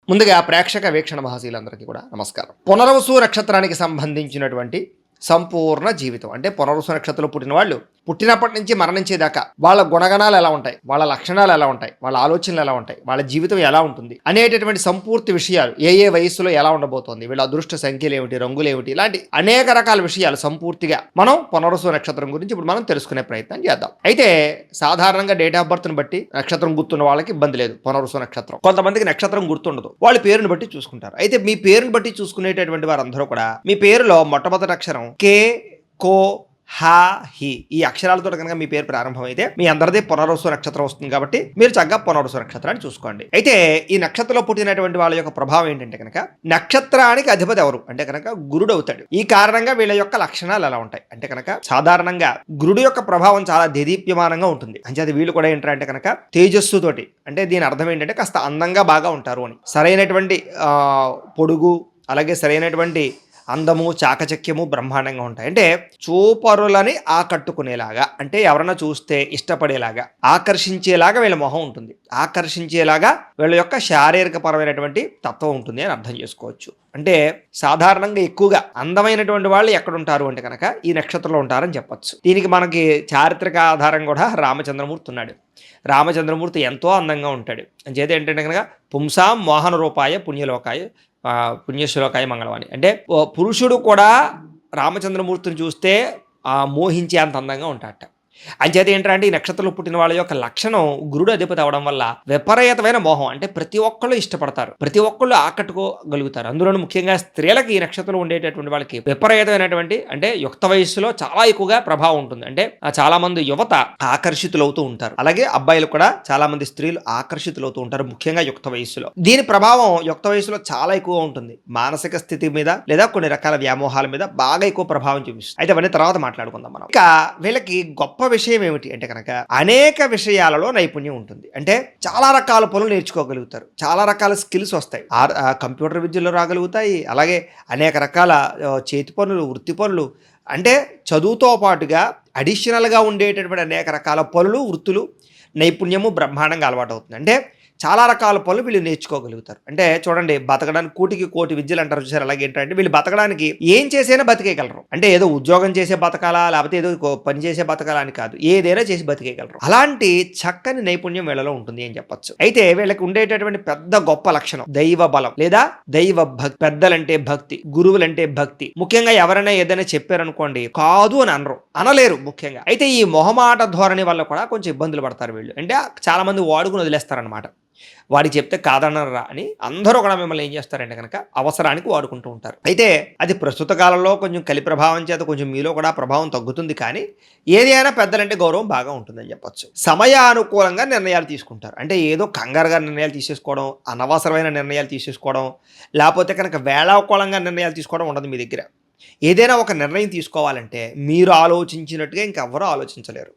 ముందుగా ప్రేక్షక వీక్షణ మహాశీలందరికీ కూడా నమస్కారం. పునర్వసు నక్షత్రానికి సంబంధించినటువంటి సంపూర్ణ జీవితం అంటే పునర్వసు నక్షత్రంలో పుట్టిన వాళ్ళు పుట్టినప్పటి నుంచి మరణించేదాకా వాళ్ళ గుణగణాలు ఎలా ఉంటాయి, వాళ్ళ లక్షణాలు ఎలా ఉంటాయి, వాళ్ళ ఆలోచనలు ఎలా ఉంటాయి, వాళ్ళ జీవితం ఎలా ఉంటుంది అనేటటువంటి సంపూర్తి విషయాలు ఏ వయస్సులో ఎలా ఉండబోతోంది, వీళ్ళ అదృష్ట సంఖ్యలు ఏమిటి, రంగులు ఏమిటి, ఇలాంటి అనేక రకాల విషయాలు సంపూర్తిగా మనం పునర్వసు నక్షత్రం గురించి ఇప్పుడు మనం తెలుసుకునే ప్రయత్నం చేద్దాం. అయితే సాధారణంగా డేట్ ఆఫ్ బర్త్ని బట్టి నక్షత్రం గుర్తున్న వాళ్ళకి ఇబ్బంది లేదు. పునర్వసు నక్షత్రం కొంతమందికి నక్షత్రం గుర్తుండదు, వాళ్ళ పేరుని బట్టి చూసుకుంటారు. అయితే మీ పేరుని బట్టి చూసుకునేటటువంటి వారందరూ కూడా మీ పేరులో మొట్టమొదటి అక్షరం కే, కో, హా, హి ఈ అక్షరాలతో కనుక మీ పేరు ప్రారంభమైతే మీ అందరిది పునర్వసు నక్షత్రం వస్తుంది. కాబట్టి మీరు చక్కగా పునర్వసు నక్షత్రాన్ని చూసుకోండి. అయితే ఈ నక్షత్రంలో పుట్టినటువంటి వాళ్ళ యొక్క ప్రభావం ఏంటంటే కనుక నక్షత్రానికి అధిపతి ఎవరు అంటే కనుక గురుడు అవుతాడు. ఈ కారణంగా వీళ్ళ యొక్క లక్షణాలు ఎలా ఉంటాయి అంటే కనుక సాధారణంగా గురుడు యొక్క ప్రభావం చాలా దేదీప్యమానంగా ఉంటుంది. అంటే వీళ్ళు కూడా ఏంటంటే కనుక తేజస్సుతోటి, అంటే దీని అర్థం ఏంటంటే కాస్త అందంగా బాగా ఉంటారు అని. సరైనటువంటి పొడుగు, అలాగే సరైనటువంటి అందము, చాకచక్యము బ్రహ్మాండంగా ఉంటాయి. అంటే చూపరులని ఆకట్టుకునేలాగా, అంటే ఎవరన్నా చూస్తే ఇష్టపడేలాగా, ఆకర్షించేలాగా వీళ్ళ మొహం ఉంటుంది. ఆకర్షించేలాగా వీళ్ళ యొక్క శారీరక పరమైనటువంటి తత్వం ఉంటుంది అని అర్థం చేసుకోవచ్చు. అంటే సాధారణంగా ఎక్కువగా అందమైనటువంటి వాళ్ళు ఎక్కడుంటారు అంటే కనుక ఈ నక్షత్రంలో ఉంటారని చెప్పచ్చు. దీనికి మనకి చారిత్రక ఆధారం కూడా రామచంద్రమూర్తి ఉన్నాడు. రామచంద్రమూర్తి ఎంతో అందంగా ఉంటాడు. అంచేత ఏంటంటే కనుక పుంసాం మోహన రూపాయ పుణ్యలోకాయ పుణ్యశ్లోకాయ మంగళవాణి, అంటే పురుషుడు కూడా రామచంద్రమూర్తిని చూస్తే మోహించే అంత అందంగా ఉంటాడట. అంచేత ఏంటంటే ఈ నక్షత్రంలో పుట్టిన వాళ్ళ యొక్క లక్షణం గురుడు అధిపతి అవడం వల్ల విపరీతమైన మోహం, అంటే ప్రతి ఒక్కళ్ళు ఇష్టపడతారు, ప్రతి ఒక్కళ్ళు ఆకట్టుకోగలుగుతారు. అందులోనూ ముఖ్యంగా స్త్రీలకి ఈ నక్షత్రంలో ఉండేటటువంటి వాళ్ళకి విపరీతమైనటువంటి అంటే యుక్త వయస్సులో చాలా ఎక్కువగా ప్రభావం ఉంటుంది. అంటే చాలా మంది యువత ఆకర్షితులవుతూ ఉంటారు, అలాగే అబ్బాయిలు కూడా చాలా మంది స్త్రీలు ఆకర్షితులవుతూ ఉంటారు, ముఖ్యంగా యుక్త వయస్సులో. దీని ప్రభావం యుక్త వయస్సులో చాలా ఎక్కువగా ఉంటుంది. మానసిక స్థితి మీద లేదా కొన్ని రకాల వ్యామోహాల మీద బాగా ఎక్కువ ప్రభావం చూపిస్తుంది. అయితే అవన్నీ తర్వాత మాట్లాడుకుందాం మనం. ఇక వీళ్ళకి గొప్ప విషయం ఏమిటి అంటే కనుక అనేక విషయాలలో నైపుణ్యం ఉంటుంది. అంటే చాలా రకాల పనులు నేర్చుకోగలుగుతారు, చాలా రకాల స్కిల్స్ వస్తాయి. కంప్యూటర్ విద్యలో రాగలుగుతాయి, అలాగే అనేక రకాల చేతి పనులు, వృత్తి పనులు, అంటే చదువుతో పాటుగా అడిషనల్గా ఉండేటటువంటి అనేక రకాల పనులు, వృత్తులు, నైపుణ్యము బ్రహ్మాండంగా అలవాటు అవుతుంది. అంటే చాలా రకాల పనులు వీళ్ళు నేర్చుకోగలుగుతారు. అంటే చూడండి, బతకడానికి కూటికి కోటి విద్యలు అంటారు చూసారు. అలాగే ఏంటంటే వీళ్ళు బతకడానికి ఏం చేసైనా బతికేయగలరు. అంటే ఏదో ఉద్యోగం చేసే బతకాలా, లేకపోతే ఏదో పని చేసే బతకాలా అని కాదు, ఏదైనా చేసి బతికేయగలరు. అలాంటి చక్కని నైపుణ్యం వీళ్ళలో ఉంటుంది అని చెప్పొచ్చు. అయితే వీళ్ళకి ఉండేటటువంటి పెద్ద గొప్ప లక్షణం దైవ బలం లేదా దైవ భక్తి. పెద్దలంటే భక్తి, గురువులంటే భక్తి. ముఖ్యంగా ఎవరైనా ఏదైనా చెప్పారనుకోండి, కాదు అని అనలేరు ముఖ్యంగా. అయితే ఈ మొహమాట ధోరణి వల్ల కూడా కొంచెం ఇబ్బందులు పడతారు వీళ్ళు. అంటే చాలా మంది వాడుకుని వదిలేస్తారనమాట. వాడికి చెప్తే కాదనరా అని అందరూ కూడా మిమ్మల్ని ఏం చేస్తారంటే కనుక అవసరానికి వాడుకుంటూ ఉంటారు. అయితే అది ప్రస్తుత కాలంలో కొంచెం కలి ప్రభావం చేత కొంచెం మీలో కూడా ప్రభావం తగ్గుతుంది. కానీ ఏది అయినా పెద్దలంటే గౌరవం బాగా ఉంటుందని చెప్పొచ్చు. సమయానుకూలంగా నిర్ణయాలు తీసుకుంటారు. అంటే ఏదో కంగారుగా నిర్ణయాలు తీసేసుకోవడం, అనవసరమైన నిర్ణయాలు తీసేసుకోవడం, లేకపోతే కనుక వేళాకోళంగా నిర్ణయాలు తీసుకోవడం ఉండదు మీ దగ్గర. ఏదైనా ఒక నిర్ణయం తీసుకోవాలంటే మీరు ఆలోచించినట్టుగా ఇంకెవ్వరూ ఆలోచించలేరు.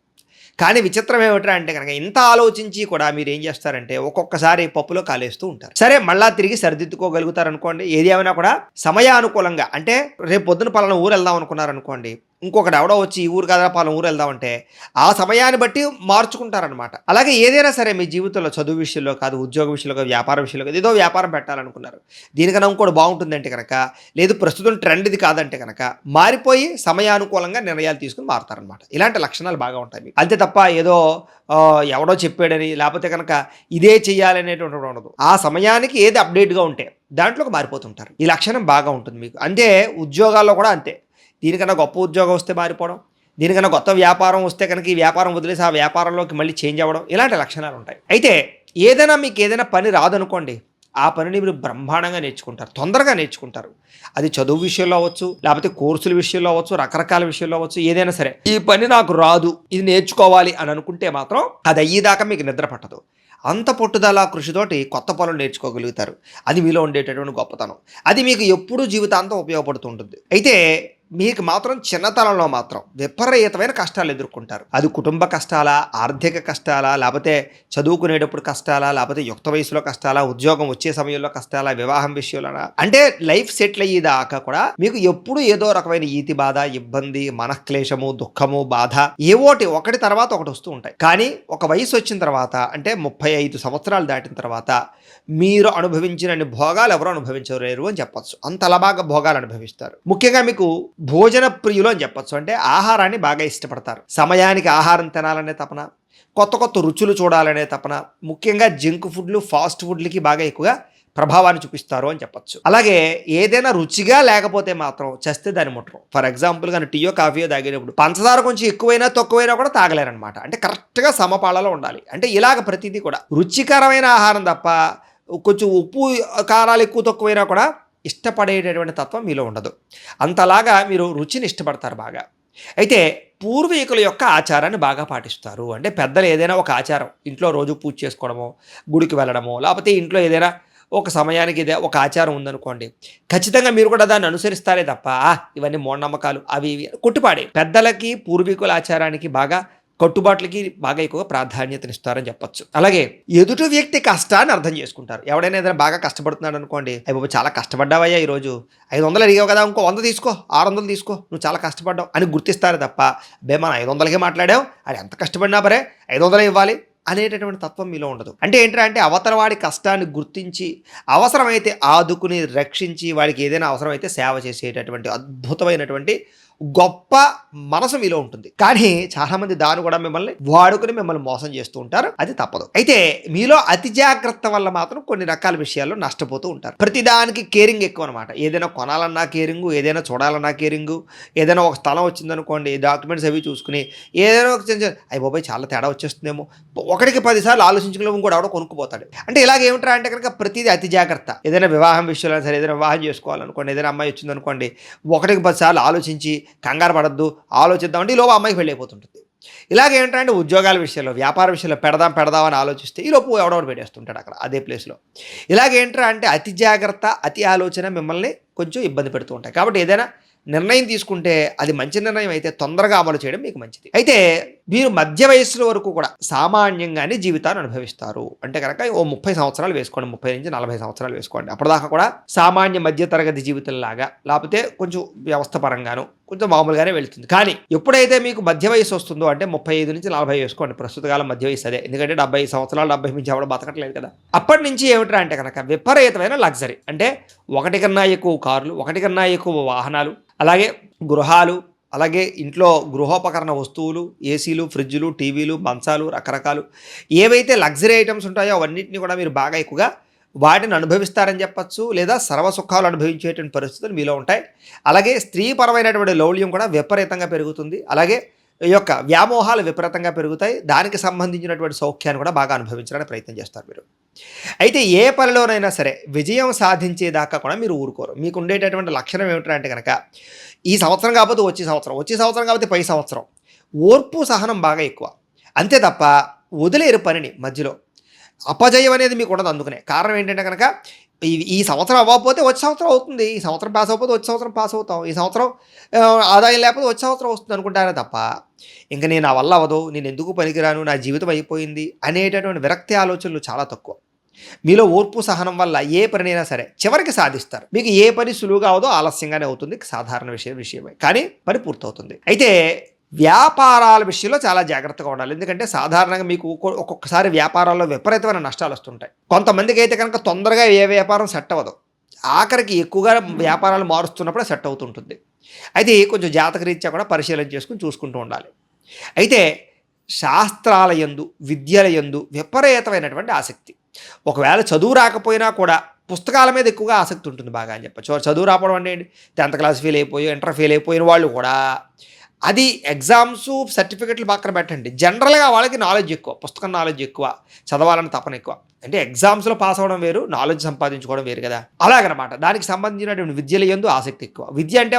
కానీ విచిత్రం ఏమిట్రా అంటే కనుక ఇంత ఆలోచించి కూడా మీరు ఏం చేస్తారంటే ఒక్కొక్కసారి పప్పులో కాలేస్తూ ఉంటారు. సరే మళ్ళా తిరిగి సరిదిద్దుకోగలుగుతారు అనుకోండి. ఏది ఏమైనా కూడా సమయానుకూలంగా, అంటే రేపు పొద్దున పలానా ఊరు వెళ్దాం అనుకున్నారనుకోండి, ఇంకొకటి ఎవడో వచ్చి ఈ ఊరు కదా పలానా ఊరు వెళ్దామంటే ఆ సమయాన్ని బట్టి మార్చుకుంటారనమాట. అలాగే ఏదైనా సరే మీ జీవితంలో చదువు విషయంలో కాదు, ఉద్యోగ విషయంలో కాదు, వ్యాపారం విషయంలో కాదు, ఏదో వ్యాపారం పెట్టాలనుకున్నారు, దీనికన్నా ఇంకోటి బాగుంటుందంటే కనుక, లేదు ప్రస్తుతం ట్రెండ్ ఇది కాదంటే కనుక మారిపోయి సమయానుకూలంగా నిర్ణయాలు తీసుకుని మారుతారనమాట. ఇలాంటి లక్షణాలు బాగా ఉంటాయి మీకు. అంతే తప్ప ఏదో ఎవడో చెప్పాడని లేకపోతే కనుక ఇదే చెయ్యాలనేటువంటి ఉండదు. ఆ సమయానికి ఏది అప్డేట్గా ఉంటే దాంట్లోకి మారిపోతుంటారు. ఈ లక్షణం బాగా ఉంటుంది మీకు. అంటే ఉద్యోగాల్లో కూడా అంతే. దీనికన్నా గొప్ప ఉద్యోగం వస్తే మారిపోవడం, దీనికన్నా కొత్త వ్యాపారం వస్తే కనుక ఈ వ్యాపారం వదిలేసి ఆ వ్యాపారంలోకి మళ్ళీ చేంజ్ అవ్వడం, ఇలాంటి లక్షణాలు ఉంటాయి. అయితే ఏదైనా మీకు ఏదైనా పని రాదనుకోండి, ఆ పనిని మీరు బ్రహ్మాండంగా నేర్చుకుంటారు, తొందరగా నేర్చుకుంటారు. అది చదువు విషయంలో అవ్వచ్చు, లేకపోతే కోర్సుల విషయంలో అవ్వచ్చు, రకరకాల విషయంలో అవ్వచ్చు. ఏదైనా సరే ఈ పని నాకు రాదు, ఇది నేర్చుకోవాలి అని అనుకుంటే మాత్రం అది అయ్యేదాకా మీకు నిద్ర పట్టదు. అంత పట్టుదల కృషితోటి కొత్త పనులు నేర్చుకోగలుగుతారు. అది మీలో ఉండేటటువంటి గొప్పతనం. అది మీకు ఎప్పుడూ జీవితాంతం ఉపయోగపడుతుంటుంది. అయితే మీకు మాత్రం చిన్నతనంలో మాత్రం విపరీతమైన కష్టాలు ఎదుర్కొంటారు. అది కుటుంబ కష్టాలా, ఆర్థిక కష్టాలా, లేకపోతే చదువుకునేటప్పుడు కష్టాలా, లేకపోతే యుక్త వయసులో కష్టాలా, ఉద్యోగం వచ్చే సమయంలో కష్టాలా, వివాహం విషయంలోనా, అంటే లైఫ్ సెటిల్ అయ్యేదాకా కూడా మీకు ఎప్పుడు ఏదో రకమైన ఈతి బాధ, ఇబ్బంది, మనఃక్లేశము, దుఃఖము, బాధ ఏవోటి ఒకటి తర్వాత ఒకటి వస్తూ ఉంటాయి. కానీ ఒక వయసు వచ్చిన తర్వాత, అంటే 35 సంవత్సరాలు దాటిన తర్వాత మీరు అనుభవించిన భోగాలు ఎవరు అనుభవించలేరు అని చెప్పొచ్చు. అంతలా బాగా భోగాలు అనుభవిస్తారు. ముఖ్యంగా మీకు భోజన ప్రియులు అని చెప్పొచ్చు. అంటే ఆహారాన్ని బాగా ఇష్టపడతారు. సమయానికి ఆహారం తినాలనే తపన, కొత్త కొత్త రుచులు చూడాలనే తపన, ముఖ్యంగా జంక్ ఫుడ్లు, ఫాస్ట్ ఫుడ్లకి బాగా ఎక్కువగా ప్రభావాన్ని చూపిస్తారు అని చెప్పొచ్చు. అలాగే ఏదైనా రుచిగా లేకపోతే మాత్రం చస్తే దాన్ని ముట్టరు. ఫర్ ఎగ్జాంపుల్ కానీ టీయో కాఫీయో తాగేటప్పుడు పంచదార కొంచెం ఎక్కువైనా తక్కువైనా కూడా తాగలేరనమాట. అంటే కరెక్ట్గా సమపాళలో ఉండాలి. అంటే ఇలాగ ప్రతిదీ కూడా రుచికరమైన ఆహారం తప్ప కొంచెం ఉప్పు కారాలు ఎక్కువ తక్కువైనా కూడా ఇష్టపడేటటువంటి తత్వం మీలో ఉండదు. అంతలాగా మీరు రుచిని ఇష్టపడతారు బాగా. అయితే పూర్వీకుల యొక్క ఆచారాన్ని బాగా పాటిస్తారు. అంటే పెద్దలు ఏదైనా ఒక ఆచారం, ఇంట్లో రోజు పూజ చేసుకోవడమో, గుడికి వెళ్ళడమో, లేకపోతే ఇంట్లో ఏదైనా ఒక సమయానికి ఇదే ఒక ఆచారం ఉందనుకోండి, ఖచ్చితంగా మీరు కూడా దాన్ని అనుసరిస్తారే తప్ప ఇవన్నీ మూఢనమ్మకాలు అవి ఇవి కొట్టుపాడే. పెద్దలకి పూర్వీకుల ఆచారానికి బాగా కట్టుబాట్లకి బాగా ఎక్కువ ప్రాధాన్యతనిస్తారని చెప్పొచ్చు. అలాగే ఎదుటి వ్యక్తి కష్టాన్ని అర్థం చేసుకుంటారు. ఎవడైనా ఏదైనా బాగా కష్టపడుతున్నాడు అనుకోండి, అయ్యి బాబు చాలా కష్టపడ్డావయ్యా, ఈరోజు 500 అడిగావు కదా, ఇంకో 100 తీసుకో, 600 తీసుకో, నువ్వు చాలా కష్టపడ్డావు అని గుర్తిస్తారు తప్ప, బే మనం 500కే మాట్లాడావు, అది ఎంత కష్టపడినా బరే 500 ఇవ్వాలి అనేటటువంటి తత్వం మీలో ఉండదు. అంటే ఏంటంటే అవతల వాడి కష్టాన్ని గుర్తించి అవసరమైతే ఆదుకుని రక్షించి వాడికి ఏదైనా అవసరమైతే సేవ చేసేటటువంటి అద్భుతమైనటువంటి గొప్ప మనసు మీలో ఉంటుంది. కానీ చాలామంది దాన్ని కూడా మిమ్మల్ని వాడుకుని మిమ్మల్ని మోసం చేస్తూ ఉంటారు. అది తప్పదు. అయితే మీలో అతి జాగ్రత్త వల్ల మాత్రం కొన్ని రకాల విషయాల్లో నష్టపోతూ ఉంటారు. ప్రతిదానికి కేరింగ్ ఎక్కువ అనమాట. ఏదైనా కొనాలన్నా కేరింగు, ఏదైనా చూడాలన్నా కేరింగు, ఏదైనా ఒక స్థలం వచ్చిందనుకోండి, డాక్యుమెంట్స్ అవి చూసుకుని ఏదైనా ఒక అయ్యి బాబాయ్ చాలా తేడా వచ్చేస్తుందేమో, ఒకటికి 10 సార్లు ఆలోచించుకుని ఇంకోటి ఎవడో కొనుక్కుపోతాడు. అంటే ఇలాగేమిట్రా అంటే కనుక ప్రతిదీ అతి జాగ్రత్త. ఏదైనా వివాహం విషయంలో సరే, ఏదైనా వివాహం చేసుకోవాలనుకోండి, ఏదైనా అమ్మాయి వచ్చిందనుకోండి, ఒకటికి 10 సార్లు ఆలోచించి కంగారు పడద్దు, ఆలోచిద్దామంటే ఈలోపు అమ్మాయికి పెళ్ళి అయిపోతుంటుంది. ఇలాగేంటంటే ఉద్యోగాల విషయంలో, వ్యాపార విషయంలో పెడదామని ఆలోచిస్తే ఈలోపు ఎవడెవడు పెట్టేస్తుంటాడు అక్కడ అదే ప్లేస్లో. ఇలాగేంట్రా అంటే అతి జాగ్రత్త, అతి ఆలోచన మిమ్మల్ని కొంచెం ఇబ్బంది పెడుతూ ఉంటాయి. కాబట్టి ఏదైనా నిర్ణయం తీసుకుంటే అది మంచి నిర్ణయం అయితే తొందరగా అమలు చేయడం మీకు మంచిది. అయితే మీరు మధ్య వయస్సుల వరకు కూడా సామాన్యంగానే జీవితాన్ని అనుభవిస్తారు. అంటే కనుక ఓ 30 సంవత్సరాలు వేసుకోండి, 30 నుంచి 40 సంవత్సరాలు వేసుకోండి. అప్పటిదాకా కూడా సామాన్య మధ్యతరగతి జీవితంలాగా, లేకపోతే కొంచెం వ్యవస్థ పరంగాను కొంచెం మామూలుగానే వెళుతుంది. కానీ ఎప్పుడైతే మీకు మధ్య వయసు వస్తుందో, అంటే 35 నుంచి 40 వేసుకోండి, ప్రస్తుత కాలం మధ్య వయసు అదే. ఎందుకంటే 70 సంవత్సరాలు, 70 మించి ఎవడో బతకట్లేదు కదా. అప్పటి నుంచి ఏమిట్రా అంటే కనుక విపరీతమైన లగ్జరీ. అంటే ఒకటి కన్నా ఎక్కువ కార్లు, ఒకటి కన్నా ఎక్కువ వాహనాలు, అలాగే గృహాలు, అలాగే ఇంట్లో గృహోపకరణ వస్తువులు, ఏసీలు, ఫ్రిడ్జ్లు, టీవీలు, మంచాలు, రకరకాలు ఏవైతే లగ్జరీ ఐటమ్స్ ఉంటాయో అవన్నింటినీ కూడా మీరు బాగా ఎక్కువగా వాటిని అనుభవిస్తారని చెప్పచ్చు. లేదా సర్వసుఖాలు అనుభవించేటువంటి పరిస్థితులు మీలో ఉంటాయి. అలాగే స్త్రీపరమైనటువంటి లౌల్యం కూడా విపరీతంగా పెరుగుతుంది. అలాగే ఈ యొక్క వ్యామోహాలు విపరీతంగా పెరుగుతాయి. దానికి సంబంధించినటువంటి సౌఖ్యాన్ని కూడా బాగా అనుభవించడానికి ప్రయత్నం చేస్తారు మీరు. అయితే ఏ పనిలోనైనా సరే విజయం సాధించేదాకా కూడా మీరు ఊరుకోరు. మీకు ఉండేటటువంటి లక్షణం ఏమిటంటే కనుక ఈ సంవత్సరం కాకపోతే వచ్చే సంవత్సరం కాకపోతే పై సంవత్సరం ఓర్పు సహనం బాగా ఎక్కువ. అంతే తప్ప వదిలేరు పనిని మధ్యలో. అపజయం అనేది మీకు ఉండదు. అందుకనే కారణం ఏంటంటే కనుక ఈ సంవత్సరం అవ్వకపోతే వచ్చే సంవత్సరం అవుతుంది, ఈ సంవత్సరం పాస్ అవ్వకపోతే వచ్చే సంవత్సరం పాస్ అవుతాం, ఈ సంవత్సరం ఆదాయం లేకపోతే వచ్చే సంవత్సరం వస్తుంది అనుకుంటారే తప్ప ఇంకా నేను నా వల్ల అవ్వదు, నేను ఎందుకు పనికిరాను, నా జీవితం అయిపోయింది అనేటటువంటి విరక్తి ఆలోచనలు చాలా తక్కువ. మీలో ఓర్పు సహనం వల్ల ఏ పనినైనా సరే చివరికి సాధిస్తారు. మీకు ఏ పని సులువుగా అవదో ఆలస్యంగానే అవుతుంది, సాధారణ విషయమే, కానీ పని పూర్తవుతుంది. అయితే వ్యాపారాల విషయంలో చాలా జాగ్రత్తగా ఉండాలి. ఎందుకంటే సాధారణంగా మీకు ఒక్కొక్కసారి వ్యాపారాల్లో విపరీతమైన నష్టాలు వస్తుంటాయి. కొంతమందికి అయితే కనుక తొందరగా ఏ వ్యాపారం సెట్ అవ్వదు, ఆఖరికి ఎక్కువగా వ్యాపారాలు మారుస్తున్నప్పుడే సెట్ అవుతుంటుంది. అయితే కొంచెం జాతకరీత్యా కూడా పరిశీలన చేసుకుని చూసుకుంటూ ఉండాలి. అయితే శాస్త్రాల యందు, విద్యల యందు విపరీతమైనటువంటి ఆసక్తి. ఒకవేళ చదువు రాకపోయినా కూడా పుస్తకాల మీద ఎక్కువగా ఆసక్తి ఉంటుంది బాగా అని చెప్పచ్చు. చదువు రావడం అంటే 10th క్లాస్ ఫెయిల్ అయిపోయి, ఇంటర్ ఫెయిల్ అయిపోయిన వాళ్ళు కూడా అది ఎగ్జామ్స్, సర్టిఫికెట్లు పక్కన పెట్టండి, జనరల్గా వాళ్ళకి నాలెడ్జ్ ఎక్కువ, పుస్తకం నాలెడ్జ్ ఎక్కువ, చదవాలని తపన ఎక్కువ. అంటే ఎగ్జామ్స్లో పాస్ అవ్వడం వేరు, నాలెడ్జ్ సంపాదించుకోవడం వేరు కదా. అలాగనమాట. దానికి సంబంధించినటువంటి విద్యల యందు ఆసక్తి ఎక్కువ. విద్య అంటే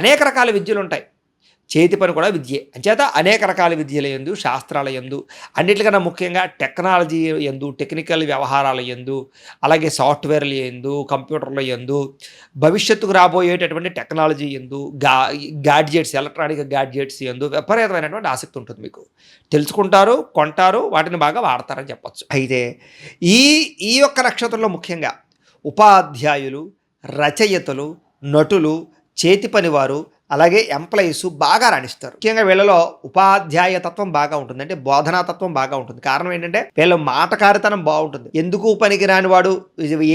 అనేక రకాల విద్యలు ఉంటాయి. చేతి పని కూడా విద్యే. అంచేత అనేక రకాల విద్యల యందు, శాస్త్రాల యందు, అన్నిటికన్నా ముఖ్యంగా టెక్నాలజీ యందు, టెక్నికల్ వ్యవహారాల యందు, అలాగే సాఫ్ట్‌వేర్‌ల యందు, కంప్యూటర్‌ల యందు, భవిష్యత్తుకు రాబోయేటటువంటి టెక్నాలజీ యందు, గాడ్జెట్స్, ఎలక్ట్రానిక్ గాడ్జెట్స్ యందు విపరీతమైనటువంటి ఆసక్తి ఉంటుంది మీకు. తెలుసుకుంటారు, కొంటారు, వాటిని బాగా వాడతారని చెప్పొచ్చు. అయితే ఈ ఈ యొక్క నక్షత్రంలో ముఖ్యంగా ఉపాధ్యాయులు, రచయితలు, నటులు, చేతి పనివారు, అలాగే ఎంప్లాయీస్ బాగా రాణిస్తారు. ముఖ్యంగా వీళ్ళలో ఉపాధ్యాయ తత్వం బాగా ఉంటుంది. అంటే బోధనా తత్వం బాగా ఉంటుంది. కారణం ఏంటంటే వీళ్ళ మాటకారితనం బాగుంటుంది. ఎందుకు పనికి రానివాడు,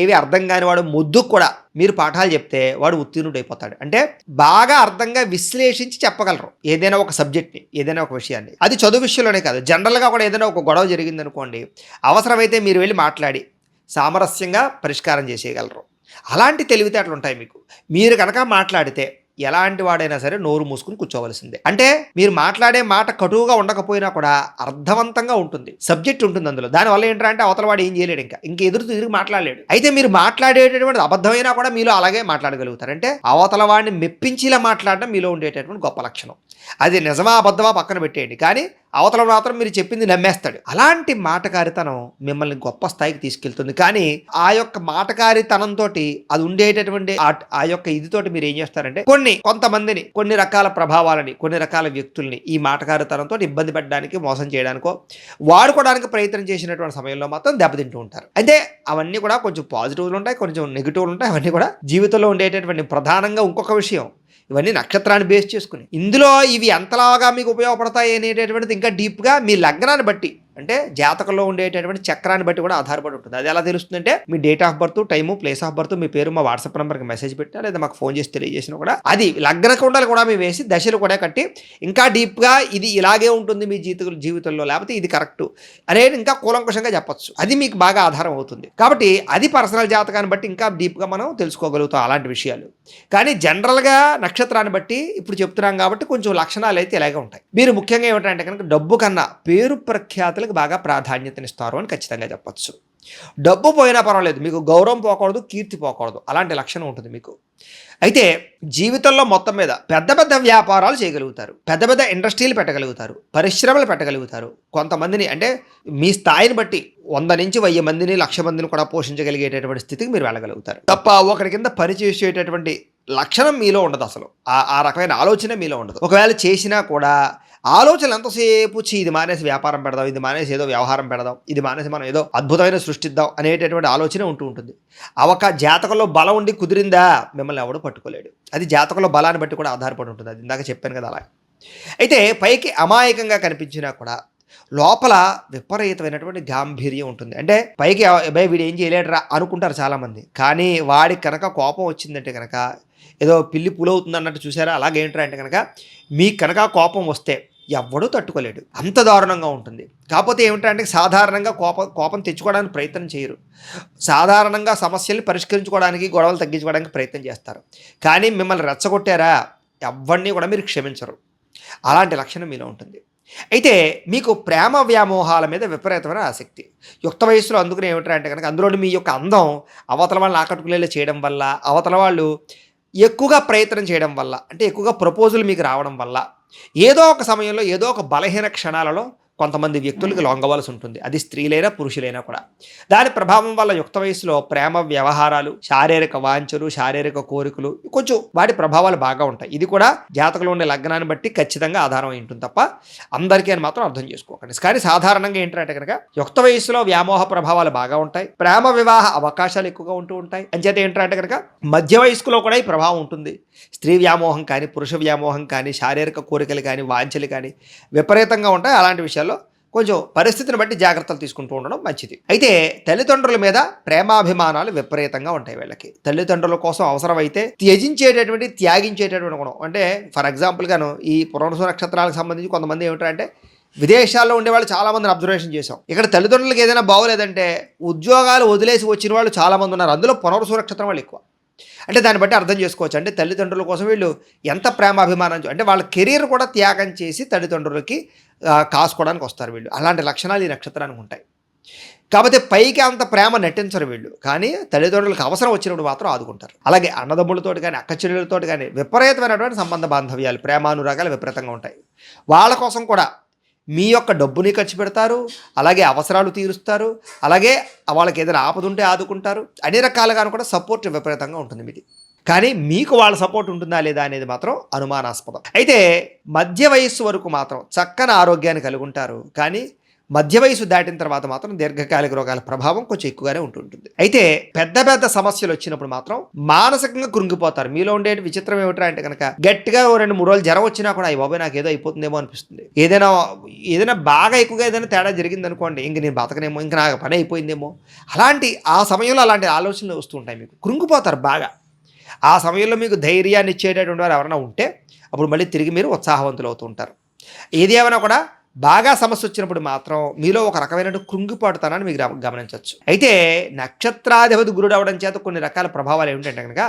ఏవి అర్థం కానివాడు మొద్దుకు కూడా మీరు పాఠాలు చెప్తే వాడు ఉత్తీర్ణుడు అయిపోతాడు. అంటే బాగా అర్థంగా విశ్లేషించి చెప్పగలరు ఏదైనా ఒక సబ్జెక్ట్ని, ఏదైనా ఒక విషయాన్ని. అది చదువు విషయంలోనే కాదు, జనరల్గా కూడా ఏదైనా ఒక గొడవ జరిగిందనుకోండి, అవసరమైతే మీరు వెళ్ళి మాట్లాడి సామరస్యంగా పరిష్కారం చేసేయగలరు. అలాంటి తెలివితేటలు ఉంటాయి మీకు. మీరు కనుక మాట్లాడితే ఎలాంటి వాడైనా సరే నోరు మూసుకుని కూర్చోవలసిందే. అంటే మీరు మాట్లాడే మాట కటువుగా ఉండకపోయినా కూడా అర్థవంతంగా ఉంటుంది, సబ్జెక్ట్ ఉంటుంది అందులో. దానివల్ల ఏంటంటే అవతల వాడు ఏం చేయలేడు, ఇంక ఎదురు మాట్లాడలేడు. అయితే మీరు మాట్లాడేటటువంటి అబద్ధమైనా కూడా మీలో అలాగే మాట్లాడగలుగుతారు. అంటే అవతల వాడిని మెప్పించేలా మాట్లాడడం మీలో ఉండేటటువంటి గొప్ప లక్షణం. అది నిజమా అబద్ధమా పక్కన పెట్టేయండి, కానీ అవతల మాత్రం మీరు చెప్పింది నమ్మేస్తాడు. అలాంటి మాటకారితనం మిమ్మల్ని గొప్ప స్థాయికి తీసుకెళ్తుంది. కానీ ఆ యొక్క మాటకారితనంతో అది ఉండేటటువంటి ఆ యొక్క ఇదితోటి మీరు ఏం చేస్తారంటే కొంతమందిని, కొన్ని రకాల ప్రభావాలని, కొన్ని రకాల వ్యక్తుల్ని ఈ మాటకారితనంతో ఇబ్బంది పెట్టడానికి, మోసం చేయడానికో వాడుకోవడానికి ప్రయత్నం చేసినటువంటి సమయంలో మాత్రం దెబ్బతింటూ ఉంటారు. అయితే అవన్నీ కూడా కొంచెం పాజిటివ్లు ఉంటాయి, కొంచెం నెగిటివ్లు ఉంటాయి. అవన్నీ కూడా జీవితంలో ఉండేటటువంటి ప్రధానంగా ఇంకొక విషయం, ఇవన్నీ నక్షత్రాన్ని బేస్ చేసుకుని. ఇందులో ఇవి ఎంతలాగా మీకు ఉపయోగపడతాయి అనేటటువంటిది ఇంకా డీప్గా మీ లగ్నాన్ని బట్టి, అంటే జాతకంలో ఉండేటటువంటి చక్రాన్ని బట్టి కూడా ఆధారపడి ఉంటుంది. అది ఎలా తెలుస్తుందంటే మీ date of birth, time, place of birth, మీ పేరు మా వాట్సాప్ నెంబర్కి మెసేజ్ పెట్టినా లేదా మాకు ఫోన్ చేసి తెలియజేసినా కూడా అది లగ్న కుండలు కూడా మేము వేసి దశలు కూడా కట్టి ఇంకా డీప్గా ఇది ఇలాగే ఉంటుంది మీ జీవితంలో, లేకపోతే ఇది కరెక్ట్ అనేది ఇంకా కూలంకుషంగా చెప్పొచ్చు. అది మీకు బాగా ఆధారం అవుతుంది. కాబట్టి అది పర్సనల్ జాతకాన్ని బట్టి ఇంకా డీప్గా మనం తెలుసుకోగలుగుతాం అలాంటి విషయాలు. కానీ జనరల్గా నక్షత్రాన్ని బట్టి ఇప్పుడు చెప్తున్నాం కాబట్టి కొంచెం లక్షణాలు అయితే ఇలాగే ఉంటాయి. మీరు ముఖ్యంగా ఏమిటంటే కనుక డబ్బు కన్నా పేరు ప్రఖ్యాతులు బాగా ప్రాధాన్యతనిస్తారు అని ఖచ్చితంగా చెప్పొచ్చు. డబ్బు పోయినా పర్వాలేదు, మీకు గౌరవం పోకూడదు, కీర్తి పోకూడదు, అలాంటి లక్షణం ఉంటుంది మీకు. అయితే జీవితంలో మొత్తం మీద పెద్ద పెద్ద వ్యాపారాలు చేయగలుగుతారు, పెద్ద పెద్ద ఇండస్ట్రీలు పెట్టగలుగుతారు, పరిశ్రమలు పెట్టగలుగుతారు. కొంతమందిని అంటే మీ స్థాయిని బట్టి 100 నుంచి 1000 మందిని, 1,00,000 మందిని కూడా పోషించగలిగేటటువంటి స్థితికి మీరు వెళ్ళగలుగుతారు తప్ప ఒకరి కింద పనిచేసేటటువంటి లక్షణం మీలో ఉండదు. అసలు ఆ రకమైన ఆలోచన మీలో ఉండదు. ఒకవేళ చేసినా కూడా ఆలోచనలు ఎంతసేపు ఇది మానేసి వ్యాపారం పెడదాం, ఇది మానేసి ఏదో వ్యవహారం పెడదాం, ఇది మానేసి మనం ఏదో అద్భుతమైన సృష్టిద్దాం అనేటటువంటి ఆలోచన ఉంటుంది. జాతకంలో బలం ఉండి కుదిరిందా మిమ్మల్ని ఎవడు పట్టుకోలేడు. అది జాతకంలో బలాన్ని బట్టి కూడా ఆధారపడి ఉంటుంది. అది ఇందాక చెప్పాను కదా అలా. అయితే పైకి అమాయకంగా కనిపించినా కూడా లోపల విపరీతమైనటువంటి గాంభీర్యం ఉంటుంది. అంటే పైకి వీడు ఏం చేయలేడురా అనుకుంటారు చాలామంది, కానీ వాడికి కనుక కోపం వచ్చిందంటే కనుక ఏదో పిల్లి పులవుతుంది అన్నట్టు చూసారా, అలాగేంట్రా అంటే కనుక మీకు కనుక కోపం వస్తే ఎవ్వడూ తట్టుకోలేడు, అంత దారుణంగా ఉంటుంది. కాకపోతే ఏమిటంటే సాధారణంగా కోపం తెచ్చుకోవడానికి ప్రయత్నం చేయరు, సాధారణంగా సమస్యల్ని పరిష్కరించుకోవడానికి, గొడవలు తగ్గించుకోవడానికి ప్రయత్నం చేస్తారు. కానీ మిమ్మల్ని రెచ్చగొట్టారా ఎవరిని కూడా మీరు క్షమించరు. అలాంటి లక్షణం మీలో ఉంటుంది. అయితే మీకు ప్రేమ వ్యామోహాల మీద విపరీతమైన ఆసక్తి యుక్త వయసులో. అందుకని ఏమిటంటే కనుక అందులోని మీ యొక్క అందం అవతల వాళ్ళని ఆకట్టుకునేలా చేయడం వల్ల, అవతల వాళ్ళు ఎక్కువగా ప్రయత్నం చేయడం వల్ల, అంటే ఎక్కువగా ప్రపోజల్ మీకు రావడం వల్ల, ఏదో ఒక సమయంలో ఏదో ఒక బలహీన క్షణాలలో కొంతమంది వ్యక్తులకి లొంగవలసి ఉంటుంది. అది స్త్రీలైనా పురుషులైనా కూడా. దాని ప్రభావం వల్ల యుక్త వయసులో ప్రేమ వ్యవహారాలు, శారీరక వాంఛలు, శారీరక కోరికలు కొంచెం వాటి ప్రభావాలు బాగా ఉంటాయి. ఇది కూడా జాతకంలో ఉండే లగ్నాన్ని బట్టి ఖచ్చితంగా ఆధారం అయి ఉంటుంది తప్ప అందరికీ అని మాత్రం అర్థం చేసుకోకండి. కానీ సాధారణంగా ఏంటంటే కనుక యుక్త వయసులో వ్యామోహ ప్రభావాలు బాగా ఉంటాయి, ప్రేమ వివాహ అవకాశాలు ఎక్కువగా ఉంటూ ఉంటాయి. అంచేత ఏంటంటే కనుక మధ్య వయస్కులో కూడా ఈ ప్రభావం ఉంటుంది. స్త్రీ వ్యామోహం కానీ, పురుష వ్యామోహం కానీ, శారీరక కోరికలు కానీ, వాంఛలు కానీ విపరీతంగా ఉంటాయి. అలాంటి విషయాల్లో కొంచెం పరిస్థితిని బట్టి జాగ్రత్తలు తీసుకుంటూ ఉండడం మంచిది. అయితే తల్లిదండ్రుల మీద ప్రేమాభిమానాలు విపరీతంగా ఉంటాయి వీళ్ళకి. తల్లిదండ్రుల కోసం అవసరమైతే త్యాగించేటటువంటి గుణం. అంటే ఫర్ ఎగ్జాంపుల్ గాను ఈ పునర్వసు నక్షత్రాలకు సంబంధించి కొంతమంది ఏమిటంటే విదేశాల్లో ఉండేవాళ్ళు చాలామందిని అబ్జర్వేషన్ చేశాం. ఇక్కడ తల్లిదండ్రులకు ఏదైనా బాగోలేదంటే ఉద్యోగాలు వదిలేసి వచ్చిన వాళ్ళు చాలామంది ఉన్నారు. అందులో పునర్వసు నక్షత్రం వాళ్ళు ఎక్కువ. అంటే దాన్ని బట్టి అర్థం చేసుకోవచ్చు. అంటే తల్లిదండ్రుల కోసం వీళ్ళు ఎంత ప్రేమాభిమానం, అంటే వాళ్ళ కెరీర్ కూడా త్యాగం చేసి తల్లిదండ్రులకి కాసుకోవడానికి వస్తారు వీళ్ళు. అలాంటి లక్షణాలు ఈ నక్షత్రానికి ఉంటాయి. కాకపోతే పైకి అంత ప్రేమ నటించరు వీళ్ళు. కానీ తల్లిదండ్రులకు అవసరం వచ్చినప్పుడు మాత్రం ఆదుకుంటారు. అలాగే అన్నదమ్ములతోటి గాని, అక్క చెల్లెలతోటి గాని విపరీతమైనటువంటి సంబంధ బాంధవ్యాలు, ప్రేమానురాగాలు విపరీతంగా ఉంటాయి. వాళ్ళ కోసం కూడా మీ యొక్క డబ్బుని ఖర్చు పెడతారు. అలాగే అవసరాలు తీరుస్తారు. అలాగే వాళ్ళకి ఏదైనా ఆపదుంటే ఆదుకుంటారు. అన్ని రకాలుగాను కూడా సపోర్ట్ విపరీతంగా ఉంటుంది మీది. కానీ మీకు వాళ్ళ సపోర్ట్ ఉంటుందా లేదా అనేది మాత్రం అనుమానాస్పదం. అయితే మధ్య వయస్సు వరకు మాత్రం చక్కని ఆరోగ్యాన్ని కలిగి ఉంటారు. కానీ మధ్య వయసు దాటిన తర్వాత మాత్రం దీర్ఘకాలిక రోగాల ప్రభావం కొంచెం ఎక్కువగానే ఉంటుంటుంది. అయితే పెద్ద పెద్ద సమస్యలు వచ్చినప్పుడు మాత్రం మానసికంగా కృంగిపోతారు. మీలో ఉండే విచిత్రం ఏమిట్రా అంటే కనుక గట్టిగా 2-3 రోజులు జ్వరం వచ్చినా కూడా అయ్యి బాబాయ్ నాకు ఏదో అయిపోతుందేమో అనిపిస్తుంది. ఏదైనా బాగా ఎక్కువగా ఏదైనా తేడా జరిగింది అనుకోండి, ఇంక నేను బతకనేమో, ఇంక నాకు పని అయిపోయిందేమో, ఆ సమయంలో అలాంటి ఆలోచనలు వస్తూ ఉంటాయి. మీకు కృంగిపోతారు బాగా. ఆ సమయంలో మీకు ధైర్యాన్ని ఇచ్చేటటువంటి వారు ఎవరైనా ఉంటే అప్పుడు మళ్ళీ తిరిగి మీరు ఉత్సాహవంతులు అవుతూ ఉంటారు. ఏది ఏమైనా కూడా బాగా సమస్య వచ్చినప్పుడు మాత్రం మీలో ఒక రకమైన కృంగిపాటుతనాన్ని మీరు గమనించవచ్చు. అయితే నక్షత్రాధిపతి గురుడు అవడం చేత కొన్ని రకాల ప్రభావాలు ఏమిటంటే కనుక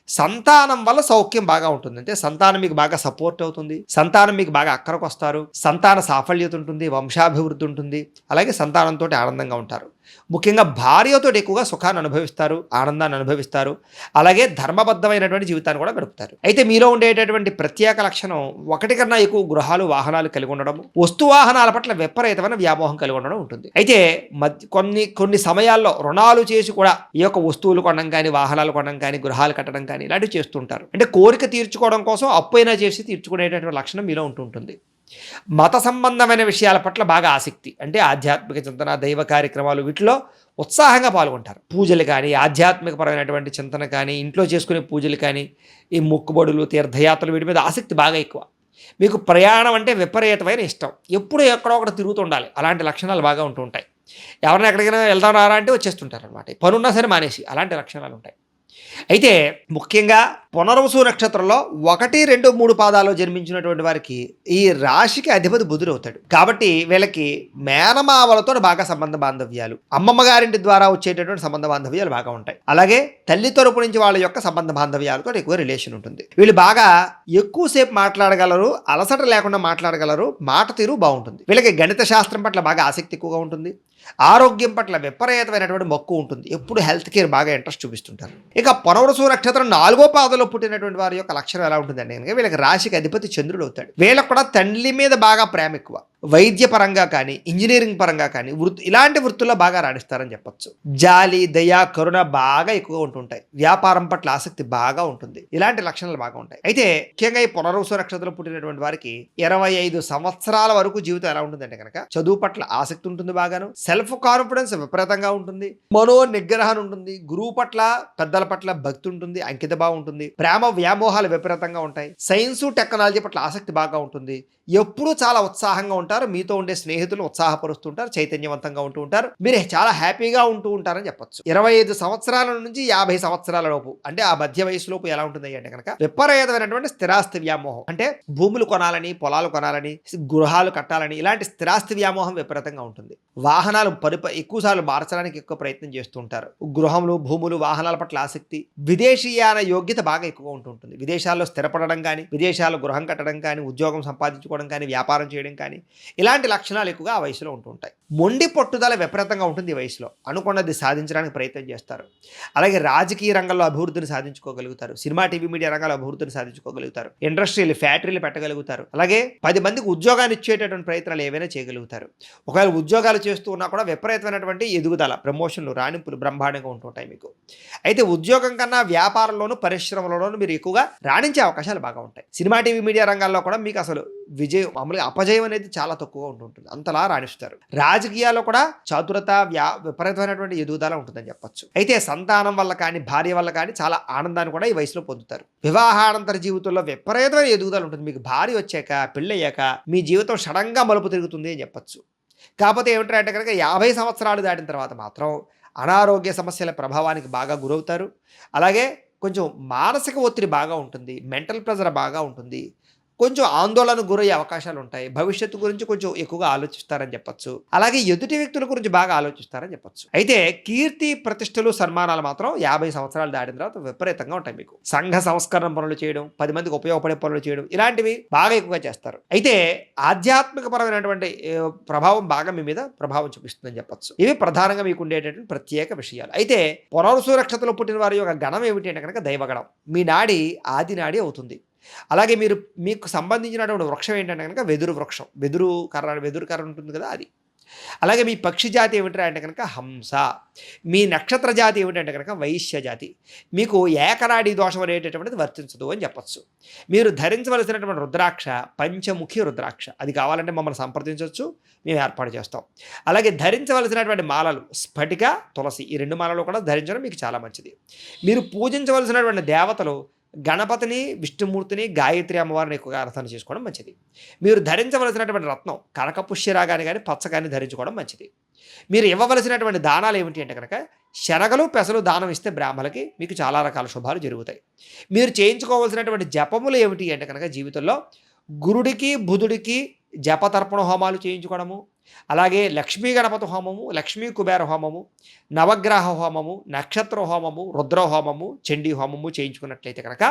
సంతానం వల్ల సౌఖ్యం బాగా ఉంటుంది. అంటే సంతానం మీకు బాగా సపోర్ట్ అవుతుంది. సంతానం మీకు బాగా అక్కరకు వస్తారు. సంతాన సాఫల్యత ఉంటుంది. వంశాభివృద్ధి ఉంటుంది. అలాగే సంతానంతో ఆనందంగా ఉంటారు. ముఖ్యంగా భార్యతో ఎక్కువగా సుఖాన్ని అనుభవిస్తారు, ఆనందాన్ని అనుభవిస్తారు. అలాగే ధర్మబద్ధమైనటువంటి జీవితాన్ని కూడా గడుపుతారు. అయితే మీలో ఉండేటటువంటి ప్రత్యేక లక్షణం ఒకటి కన్నా ఎక్కువ గృహాలు, వాహనాలు కలిగి ఉండడం, వస్తు వాహనాల పట్ల విపరీతమైన వ్యామోహం కలిగి ఉండడం ఉంటుంది. అయితే కొన్ని సమయాల్లో రుణాలు చేసి కూడా ఈ యొక్క వస్తువులు కొనడం కానీ, వాహనాలు కొనడం కానీ, గృహాలు కట్టడం కానీ ఇలాంటివి చేస్తుంటారు. అంటే కోరిక తీర్చుకోవడం కోసం అప్పైనా చేసి తీర్చుకునేటటువంటి లక్షణం మీలో ఉంటుంటుంది. మత సంబంధమైన విషయాల పట్ల బాగా ఆసక్తి, అంటే ఆధ్యాత్మిక చింతన, దైవ కార్యక్రమాలు, వీటిలో ఉత్సాహంగా పాల్గొంటారు. పూజలు కానీ, ఆధ్యాత్మికపరమైనటువంటి చింతన కానీ, ఇంట్లో చేసుకునే పూజలు కానీ, ఈ మొక్కుబడులు, తీర్థయాత్రలు, వీటి మీద ఆసక్తి బాగా ఎక్కువ. మీకు ప్రయాణం అంటే విపరీతమైన ఇష్టం. ఎప్పుడు ఎక్కడో ఒకటి తిరుగుతుండాలి. అలాంటి లక్షణాలు బాగా ఉంటూ ఉంటాయి. ఎవరైనా ఎక్కడికైనా వెళ్దాం రారా అంటే వచ్చేస్తుంటారు అనమాట. పనున్నా సరే మానేసి అలాంటి లక్షణాలు ఉంటాయి. అయితే ముఖ్యంగా పునర్వసు నక్షత్రంలో 1, 2, 3 పాదాల్లో జన్మించినటువంటి వారికి ఈ రాశికి అధిపతి బుధుడు అవుతాడు. కాబట్టి వీళ్ళకి మేనమావలతో బాగా సంబంధ బాంధవ్యాలు, అమ్మమ్మ గారింటి ద్వారా వచ్చేటటువంటి సంబంధ బాంధవ్యాలు బాగా ఉంటాయి. అలాగే తల్లి తరపు నుంచి వాళ్ళ యొక్క సంబంధ బాంధవ్యాలతో ఎక్కువ రిలేషన్ ఉంటుంది. వీళ్ళు బాగా ఎక్కువసేపు మాట్లాడగలరు, అలసట లేకుండా మాట్లాడగలరు, మాట తీరు బాగుంటుంది. వీళ్ళకి గణిత శాస్త్రం పట్ల బాగా ఆసక్తి ఎక్కువగా ఉంటుంది. ఆరోగ్యం పట్ల విపరీతమైనటువంటి మక్కువ ఉంటుంది. ఎప్పుడు హెల్త్ కేర్ బాగా ఇంట్రెస్ట్ చూపిస్తుంటారు. ఇక పునర్వసు నక్షత్రం 4వ పాదంలో పుట్టినటువంటి వారి యొక్క లక్షణం ఎలా ఉంటుందండి కనుక వీళ్ళకి రాశికి అధిపతి చంద్రుడు అవుతాడు. వీళ్ళకి కూడా తండ్రి మీద బాగా ప్రేమ ఎక్కువ. వైద్య పరంగా కానీ, ఇంజనీరింగ్ పరంగా కానీ, ఇలాంటి వృత్తుల్లో బాగా రాణిస్తారని చెప్పొచ్చు. జాలి, దయ, కరుణ బాగా ఎక్కువగా ఉంటుంటాయి. వ్యాపారం పట్ల ఆసక్తి బాగా ఉంటుంది. ఇలాంటి లక్షణాలు బాగా ఉంటాయి. అయితే ముఖ్యంగా ఈ పునర్వసు నక్షత్రంలో పుట్టినటువంటి వారికి 25 సంవత్సరాల వరకు జీవితం ఎలా ఉంటుందంటే కనుక చదువు పట్ల ఆసక్తి ఉంటుంది. బాగాను సెల్ఫ్ కాన్ఫిడెన్స్ విపరీతంగా ఉంటుంది. మనో నిగ్రహం ఉంటుంది. గురువు పట్ల, పెద్దల పట్ల భక్తి ఉంటుంది. అంకిత భావం ఉంటుంది. ప్రేమ వ్యామోహాలు విపరీతంగా ఉంటాయి. సైన్స్, టెక్నాలజీ పట్ల ఆసక్తి బాగా ఉంటుంది. ఎప్పుడూ చాలా ఉత్సాహంగా ఉంటారు. మీతో ఉండే స్నేహితులు ఉత్సాహపరుస్తుంటారు, చైతన్యవంతంగా ఉంటూ ఉంటారు. మీరు చాలా హ్యాపీగా ఉంటూ ఉంటారని చెప్పొచ్చు. 25 సంవత్సరాల నుంచి 50 సంవత్సరాల లోపు, అంటే ఆ మధ్య వయసులోపు ఎలా ఉంటుంది అంటే కనుక విపరీతమైనటువంటి స్థిరాస్తి వ్యామోహం, అంటే భూములు కొనాలని, పొలాలు కొనాలని, గృహాలు కట్టాలని, ఇలాంటి స్థిరాస్తి వ్యామోహం విపరీతంగా ఉంటుంది. వాహనాలు ఎక్కువసార్లు మార్చడానికి ఎక్కువ ప్రయత్నం చేస్తూ ఉంటారు. గృహములు, భూములు, వాహనాల పట్ల ఆసక్తి, విదేశీయాన యోగ్యత బాగా ఎక్కువగా ఉంటుంటుంది. విదేశాల్లో స్థిరపడడం కానీ, విదేశాల్లో గృహం కట్టడం కానీ, ఉద్యోగం సంపాదించుకోవడం కానీ, వ్యాపారం చేయడం కానీ, ఇలాంటి లక్షణాలు ఎక్కువగా ఆ వయసులో ఉంటూ ఉంటాయి. మొండి పట్టుదల విపరీతంగా ఉంటుంది. ఈ వయసులో అనుకున్నది సాధించడానికి ప్రయత్నం చేస్తారు. అలాగే రాజకీయ రంగంలో అభివృద్ధిని సాధించుకోగలుగుతారు. సినిమా, టీవీ, మీడియా రంగాల్లో అభివృద్ధిని సాధించుకోగలుగుతారు. ఇండస్ట్రీలు, ఫ్యాక్టరీలు పెట్టగలుగుతారు. అలాగే 10 మందికి ఉద్యోగాన్ని ఇచ్చేటటువంటి ప్రయత్నాలు ఏవైనా చేయగలుగుతారు. ఒకవేళ ఉద్యోగాలు చేస్తూ ఉన్నా కూడా విపరీతమైనటువంటి ఎదుగుదల, ప్రమోషన్లు, రాణింపులు బ్రహ్మాండంగా ఉంటుంటాయి మీకు. అయితే ఉద్యోగం కన్నా వ్యాపారంలోనూ, పరిశ్రమలలోనూ మీరు ఎక్కువగా రాణించే అవకాశాలు బాగా ఉంటాయి. సినిమా, టీవీ, మీడియా రంగాల్లో కూడా మీకు అసలు విజయం, మామూలుగా అపజయం అనేది చాలా తక్కువగా ఉంటుంటుంది. అంతలా రాణిస్తారు. రాజకీయాల్లో కూడా చతురత, విపరీతమైనటువంటి ఎదుగుదల ఉంటుందని చెప్పొచ్చు. అయితే సంతానం వల్ల కానీ, భార్య వల్ల కానీ చాలా ఆనందాన్ని కూడా ఈ వయసులో పొందుతారు. వివాహానంతర జీవితంలో విపరీతమైన ఎదుగుదల ఉంటుంది. మీకు భార్య వచ్చాక, పెళ్ళయ్యాక మీ జీవితం సడన్గా మలుపు తిరుగుతుంది అని చెప్పొచ్చు. కాకపోతే ఏమిటంటే కనుక 50 సంవత్సరాలు దాటిన తర్వాత మాత్రం అనారోగ్య సమస్యల ప్రభావానికి బాగా గురవుతారు. అలాగే కొంచెం మానసిక ఒత్తిడి బాగా ఉంటుంది. మెంటల్ ప్రెజర్ బాగా ఉంటుంది. కొంచెం ఆందోళనకు గురయ్యే అవకాశాలు ఉంటాయి. భవిష్యత్తు గురించి కొంచెం ఎక్కువగా ఆలోచిస్తారని చెప్పొచ్చు. అలాగే ఎదుటి వ్యక్తుల గురించి బాగా ఆలోచిస్తారని చెప్పొచ్చు. అయితే కీర్తి, ప్రతిష్టలు, సన్మానాలు మాత్రం 50 సంవత్సరాలు దాటిన తర్వాత విపరీతంగా ఉంటాయి మీకు. సంఘ సంస్కరణ పనులు చేయడం, 10 మందికి ఉపయోగపడే పనులు చేయడం, ఇలాంటివి బాగా ఎక్కువగా చేస్తారు. అయితే ఆధ్యాత్మిక పరమైనటువంటి ప్రభావం బాగా మీ మీద ప్రభావం చూపిస్తుందని చెప్పొచ్చు. ఇవి ప్రధానంగా మీకు ఉండేటటువంటి ప్రత్యేక విషయాలు. అయితే పునర్వసు నక్షత్రంలో పుట్టిన వారి యొక్క గణం ఏమిటి అంటే కనుక దైవగణం. మీ నాడి ఆది నాడి అవుతుంది. అలాగే మీకు సంబంధించినటువంటి వృక్షం ఏంటంటే కనుక వెదురు వృక్షం. వెదురు కర్ర ఉంటుంది కదా, అది. అలాగే మీ పక్షి జాతి ఏమిటంటే అంటే కనుక హంస. మీ నక్షత్ర జాతి ఏమిటంటే కనుక వైశ్య జాతి. మీకు ఏకనాడి దోషం అనేటటువంటిది వర్తించదు అని చెప్పచ్చు. మీరు ధరించవలసినటువంటి రుద్రాక్ష పంచముఖి రుద్రాక్ష. అది కావాలంటే మమ్మల్ని సంప్రదించవచ్చు, మేము ఏర్పాటు చేస్తాం. అలాగే ధరించవలసినటువంటి మాలలు స్ఫటిక, తులసి. ఈ 2 మాలలు కూడా ధరించడం మీకు చాలా మంచిది. మీరు పూజించవలసినటువంటి దేవతలు గణపతిని, విష్ణుమూర్తిని, గాయత్రి అమ్మవారిని ఎక్కువగా ఆరాధన చేసుకోవడం మంచిది. మీరు ధరించవలసినటువంటి రత్నం కనకపుష్యరాగాని కానీ పచ్చ కానీ ధరించుకోవడం మంచిది. మీరు ఇవ్వవలసినటువంటి దానాలు ఏమిటి అంటే కనుక శనగలు, పెసలు దానం ఇస్తే బ్రాహ్మణులకి మీకు చాలా రకాల శుభాలు జరుగుతాయి. మీరు చేయించుకోవాల్సినటువంటి జపములు ఏమిటి అంటే కనుక జీవితంలో గురుడికి, బుధుడికి జపతర్పణ హోమాలు చేయించుకోవడము, అలాగే లక్ష్మీ గణపతి హోమము, లక్ష్మీ కుబేర హోమము, నవగ్రహ హోమము, నక్షత్ర హోమము, రుద్ర హోమము, చండీ హోమము చేయించుకున్నట్లయితే కనుక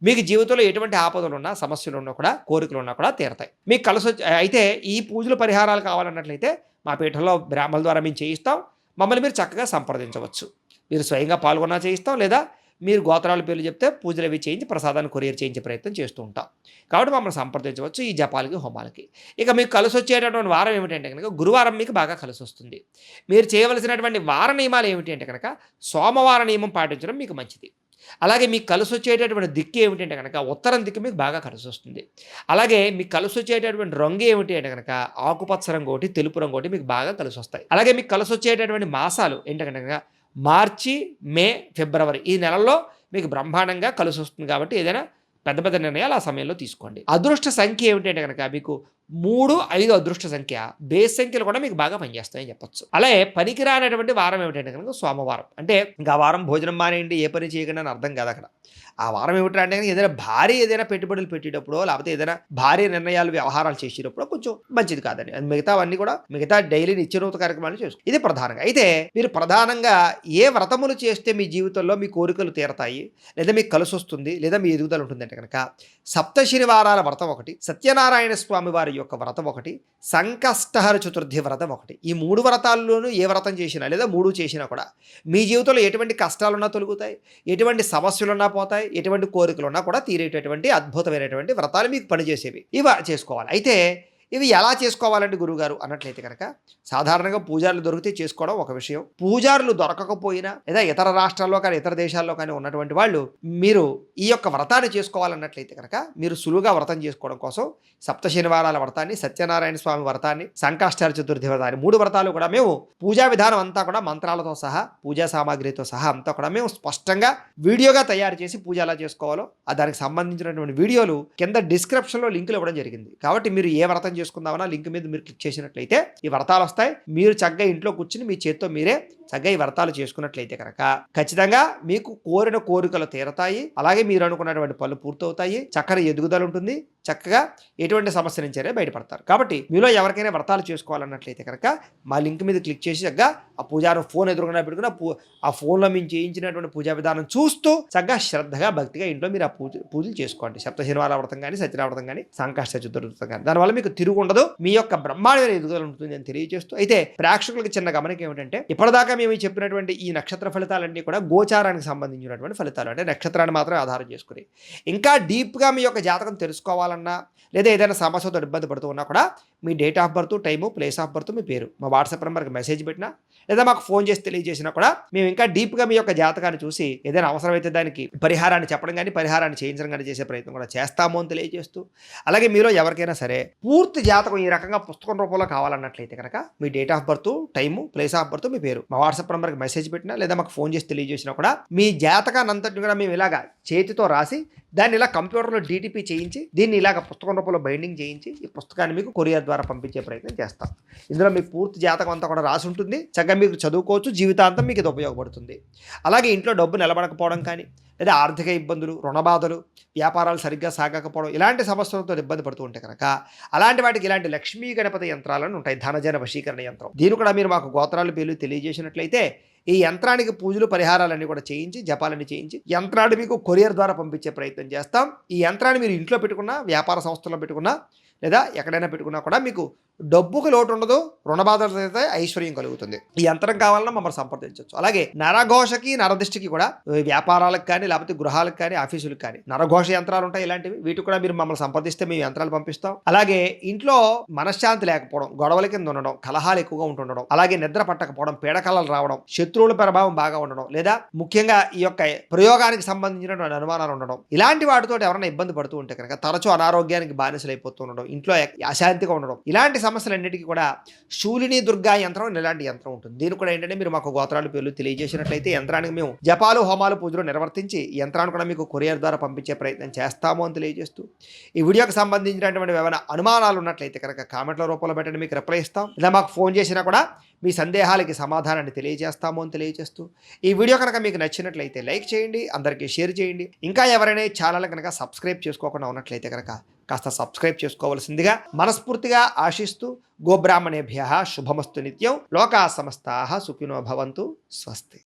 మీకు జీవితంలో ఎటువంటి ఆపదలు ఉన్నా, సమస్యలు ఉన్నా కూడా, కోరికలు ఉన్నా కూడా తీరతాయి. మీకు అయితే ఈ పూజలు పరిహారాలు కావాలన్నట్లయితే మా పీఠంలో బ్రాహ్మణుల ద్వారా మేము చేయిస్తాం. మమ్మల్ని మీరు చక్కగా సంప్రదించవచ్చు. మీరు స్వయంగా పాల్గొన్నా చేయిస్తాం, లేదా మీరు గోత్రాల పేర్లు చెప్తే పూజలు అవి చేయించి ప్రసాదాన్ని కొరియర్ చేయించే ప్రయత్నం చేస్తూ ఉంటాం. కాబట్టి మమ్మల్ని సంప్రదించవచ్చు ఈ జపాలకి, హోమాలకి. ఇక మీకు కలిసి వచ్చేటటువంటి వారం ఏమిటంటే కనుక గురువారం మీకు బాగా కలిసి వస్తుంది. మీరు చేయవలసినటువంటి వార నియమాలు ఏమిటి అంటే కనుక సోమవార నియమం పాటించడం మీకు మంచిది. అలాగే మీకు కలిసి వచ్చేటటువంటి దిక్కు ఏమిటంటే కనుక ఉత్తరం దిక్కు మీకు బాగా కలిసి వస్తుంది. అలాగే మీకు కలిసి వచ్చేటటువంటి రంగు ఏమిటి అంటే కనుక ఆకుపచ్చ రంగు ఒకటి, తెలుపు రంగు ఒకటి మీకు బాగా కలిసి వస్తాయి. అలాగే మీకు కలిసి వచ్చేటటువంటి మాసాలు ఏంటంటే కనుక మార్చి, మే, ఫిబ్రవరి. ఈ నెలల్లో మీకు బ్రహ్మాండంగా కలిసి వస్తుంది. కాబట్టి ఏదైనా పెద్ద పెద్ద నిర్ణయాలు ఆ సమయంలో తీసుకోండి. అదృష్ట సంఖ్య ఏమిటంటే కనుక మీకు 3, 5 అదృష్ట సంఖ్య. బేస్ సంఖ్యలు కూడా మీకు బాగా పనిచేస్తాయని చెప్పొచ్చు. అలాగే పనికిరానటువంటి వారం ఏమిటంటే కనుక సోమవారం. అంటే ఇంకా వారం భోజనం మానేయండి, ఏ పని చేయకుండా అని అర్థం కాదు అక్కడ. ఆ వారం ఏమిటంటే ఏదైనా పెట్టుబడులు పెట్టేటప్పుడు, లేకపోతే ఏదైనా భారీ నిర్ణయాలు, వ్యవహారాలు చేసేటప్పుడు కొంచెం మంచిది కాదండి. మిగతా డైలీ నిత్యనూత కార్యక్రమాలు చేసుకోండి. ఇది ప్రధానంగా. అయితే మీరు ప్రధానంగా ఏ వ్రతములు చేస్తే మీ జీవితంలో మీ కోరికలు తీరతాయి, లేదా మీకు కలిసి వస్తుంది, లేదా మీ ఎదుగుదల ఉంటుందంటే కనుక సప్త శనివారాల వ్రతం ఒకటి, సత్యనారాయణ స్వామి వారి యొక్క వ్రతం ఒకటి, సంకష్టహర చతుర్థి వ్రతం ఒకటి. ఈ 3 వ్రతాల్లోనూ ఏ వ్రతం చేసినా, లేదా 3 చేసినా కూడా మీ జీవితంలో ఎటువంటి కష్టాలున్నా తొలుగుతాయి, ఎటువంటి సమస్యలున్నా పోతాయి, ఎటువంటి కోరికలు ఉన్నా కూడా తీరేటటువంటి అద్భుతమైనటువంటి వ్రతాలు మీకు పనిచేసేవి. ఇవి చేసుకోవాలి. అయితే ఇవి ఎలా చేసుకోవాలంటే గురువుగారు అన్నట్లయితే కనుక సాధారణంగా పూజారులు దొరికితే చేసుకోవడం ఒక విషయం. పూజారులు దొరకకపోయినా, లేదా ఇతర రాష్ట్రాల్లో కానీ ఇతర దేశాల్లో కానీ ఉన్నటువంటి వాళ్ళు మీరు ఈ యొక్క వ్రతాన్ని చేసుకోవాలన్నట్లయితే కనుక మీరు సులువుగా వ్రతం చేసుకోవడం కోసం సప్త శనివారాల వ్రతాన్ని, సత్యనారాయణ స్వామి వ్రతాన్ని, సంకష్టార చతుర్థి వ్రతాన్ని, 3 వ్రతాలు కూడా మేము పూజా విధానం అంతా కూడా మంత్రాలతో సహా, పూజా సామాగ్రితో సహా అంతా కూడా మేము స్పష్టంగా వీడియోగా తయారు చేసి పూజ ఎలా చేసుకోవాలో దానికి సంబంధించినటువంటి వీడియోలు కింద డిస్క్రిప్షన్లో లింకులు ఇవ్వడం జరిగింది. కాబట్టి మీరు ఏ వ్రతం చేసుకుందామన్నా లింక్ మీద మీరు క్లిక్ చేసినట్లయితే ఈ వ్రతాలు వస్తాయి. మీరు చక్కగా ఇంట్లో కూర్చుని మీ చేత్తో మీరే చక్కగా ఈ వ్రతాలు చేసుకున్నట్లయితే కనుక ఖచ్చితంగా మీకు కోరిన కోరికలు తీరతాయి. అలాగే మీరు అనుకున్నటువంటి పనులు పూర్తవుతాయి. చక్కని ఎదుగుదల ఉంటుంది. చక్కగా ఎటువంటి సమస్య నుంచి బయటపడతారు. కాబట్టి మీలో ఎవరికైనా వ్రతాలు చేసుకోవాలన్నట్లయితే కనుక మా లింక్ మీద క్లిక్ చేసి చక్కగా ఆ పూజారు ఫోన్ ఎదురుగా పెట్టుకుని ఆ ఫోన్లో మేము చేయించినటువంటి పూజా విధానం చూస్తూ చక్కగా శ్రద్ధగా, భక్తిగా ఇంట్లో మీరు ఆ పూజలు చేసుకోండి. సప్త శనివారాల వ్రతం కానీ, సత్యనారాయణ వ్రతం కానీ, సంకష్ట చతుర్థి వ్రతం కానీ. దానివల్ల మీకు తిరుగు ఉండదు. మీ యొక్క బ్రహ్మాండమైన ఎదుగుదల ఉంటుంది అని తెలియజేస్తూ, అయితే ప్రేక్షకులకు చిన్న గమనిక ఏమిటంటే ఇప్పటిదాకా మేము చెప్పినటువంటి ఈ నక్షత్ర ఫలితాలన్నీ కూడా గోచారానికి సంబంధించినటువంటి ఫలితాలు. అంటే నక్షత్రాన్ని మాత్రం ఆధారం చేసుకుని ఇంకా డీప్గా మీ యొక్క జాతకం తెలుసుకోవాలన్నా, లేదా ఏదైనా సమస్యతో ఇబ్బంది పడుతూ ఉన్నా కూడా మీ date of birth, time, place of birth, మీ పేరు మా వాట్సాప్ నెంబర్కి మెసేజ్ పెట్టినా, లేదా మాకు ఫోన్ చేసి తెలియజేసినా కూడా మేము ఇంకా డీప్గా మీ యొక్క జాతకాన్ని చూసి ఏదైనా అవసరమైతే దానికి పరిహారాన్ని చెప్పడం కానీ, పరిహారాన్ని చేయించడం కానీ చేసే ప్రయత్నం కూడా చేస్తాము అని తెలియజేస్తూ, అలాగే మీలో ఎవరికైనా సరే పూర్తి జాతకం ఈ రకంగా పుస్తకం రూపంలో కావాలన్నట్లయితే కనుక మీ date of birth, time, place of birth, మీ పేరు మా వాట్సాప్ నెంబర్కి మెసేజ్ పెట్టినా, లేదా మాకు ఫోన్ చేసి తెలియజేసినా కూడా మీ జాతకాన్ని అంతటి కూడా మేము ఇలాగా చేతితో రాసి దాన్ని ఇలా కంప్యూటర్లో DTP చేయించి దీన్ని ఇలాగ పుస్తకం రూపంలో బైండింగ్ చేయించి ఈ పుస్తకాన్ని మీకు కొరియర్ ద్వారా పంపించే ప్రయత్నం చేస్తాం. ఇందులో మీ పూర్తి జాతకం అంతా కూడా రాసి ఉంటుంది. చక్కగా మీరు చదువుకోవచ్చు, జీవితాంతం మీకు ఇది ఉపయోగపడుతుంది. అలాగే ఇంట్లో డబ్బు నిలబడకపోవడం కానీ, లేదా ఆర్థిక ఇబ్బందులు, రుణబాధలు, వ్యాపారాలు సరిగ్గా సాగకపోవడం ఇలాంటి సమస్యలతో ఇబ్బంది పడుతూ ఉంటే కనుక అలాంటి వాటికి ఇలాంటి లక్ష్మీ గణపతి యంత్రాలను ఉంటాయి. ధనజన వశీకరణ యంత్రం. దీన్ని కూడా మీరు మాకు గోత్రాలు పేర్లు తెలియజేసినట్లయితే ఈ యంత్రానికి పూజలు పరిహారాలన్నీ కూడా చేయించి, జపాలన్నీ చేయించి యంత్రాన్ని మీకు కొరియర్ ద్వారా పంపించే ప్రయత్నం చేస్తాం. ఈ యంత్రాన్ని మీరు ఇంట్లో పెట్టుకున్నా, వ్యాపార సంస్థల్లో పెట్టుకున్నా, లేదా ఎక్కడైనా పెట్టుకున్నా కూడా మీకు డబ్బుకి లోటు ఉండదు, రుణబాధలు అయితే ఐశ్వర్యం కలుగుతుంది. ఈ యంత్రం కావాలన్నా మమ్మల్ని సంప్రదించవచ్చు. అలాగే నరఘోషకి, నరదిష్టికి కూడా వ్యాపారాలకు కానీ, లేకపోతే గృహాలకు కానీ, ఆఫీసులకు కానీ నరఘోష యంత్రాలు ఉంటాయి. ఇలాంటివి వీటికి కూడా మీరు మమ్మల్ని సంప్రదిస్తే మేము యంత్రాలు పంపిస్తాం. అలాగే ఇంట్లో మనశ్శాంతి లేకపోవడం, గొడవల కింద ఉండడం, కలహాలు ఎక్కువగా ఉంటుండడం, అలాగే నిద్ర పట్టకపోవడం, పీడకలలు రావడం, శత్రువుల ప్రభావం బాగా ఉండడం, లేదా ముఖ్యంగా ఈ యొక్క ప్రయోగానికి సంబంధించినటువంటి అనుమానాలు ఉండడం, ఇలాంటి వాటితో ఎవరైనా ఇబ్బంది పడుతూ ఉంటే కనుక తరచూ అనారోగ్యానికి బానిసలైపోతూ ఉండడం, ఇంట్లో అశాంతిగా ఉండడం, ఇలాంటి సమస్యలన్నిటికీ కూడా శూలిని దుర్గా యంత్రం ఇలాంటి యంత్రం ఉంటుంది. దీని కూడా ఏంటంటే మీరు మాకు గోత్రాలు పేర్లు తెలియజేసినట్లయితే యంత్రానికి మేము జపాలు, హోమాలు, పూజలు నిర్వర్తించి ఈ యంత్రాన్ని కూడా మీకు కొరియర్ ద్వారా పంపించే ప్రయత్నం చేస్తాము అని తెలియజేస్తూ, ఈ వీడియోకి సంబంధించినటువంటి ఏమైనా అనుమానాలు ఉన్నట్లయితే కనుక కామెంట్ల రూపంలో పెట్టండి, మీకు రిప్లై ఇస్తాం. ఇలా మాకు ఫోన్ చేసినా కూడా మీ సందేహాలకి సమాధానాన్ని తెలియజేస్తాము అని తెలియజేస్తూ, ఈ వీడియో కనుక మీకు నచ్చినట్లయితే లైక్ చేయండి, అందరికీ షేర్ చేయండి. ఇంకా ఎవరైనా ఛానల్ కనుక సబ్స్క్రైబ్ చేసుకోకుండా ఉన్నట్లయితే కనుక కాస్త సబ్స్క్రైబ్ చేసుకోవాల్సిందిగా మనస్ఫూర్తిగా ఆశిస్తూ, గోబ్రాహ్మణేభ్యః శుభమస్తు నిత్యం. లోకా సమస్తాః సుఖినో భవంతు. స్వస్తి.